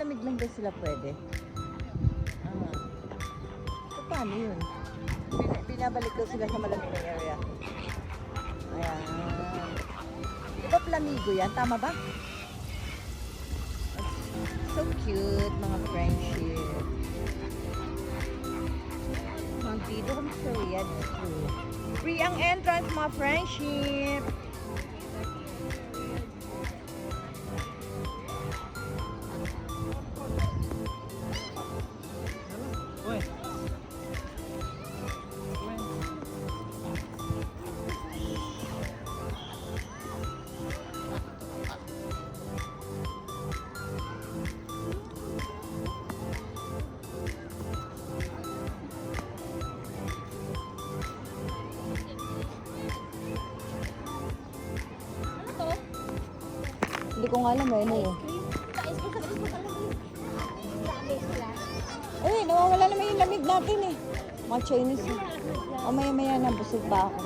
malamig lang daw sila pwede. So, paano yun? Binabalik daw sila sa malamig na area. Ayan. Diba Flamigo yan? Tama ba? So cute, mga friendship. Dito kami sa Riyadh Zoo. Free ang entrance, mga friendship. Hindi ko nga alam eh, ano yun. Eh, nawawala naman yung lamig natin eh. Mga Chinese eh. O maya-maya na, busog ba ako?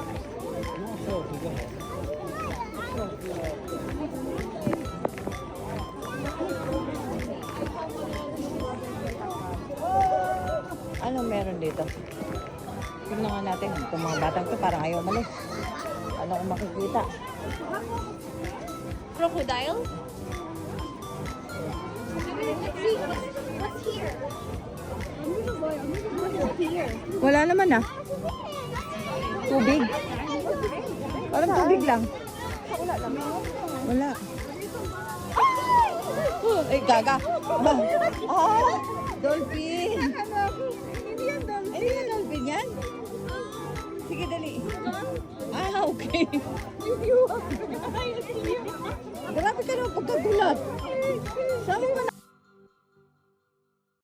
Ano meron dito? Tingnan nga natin. Itong mga batang to parang ayaw umalis. Ano kung makikita? Crocodile? See, what's here? What's here? Wala naman ah. Tubig. Parang tubig lang. Wala lang. Wala. Ay, gaga. Ah, dolphin. Hindi yan doon. Ay, hindi yan dolphin yan? Sige, dali. Ah, okay. Grabe ka naman pagkagulat. Sabi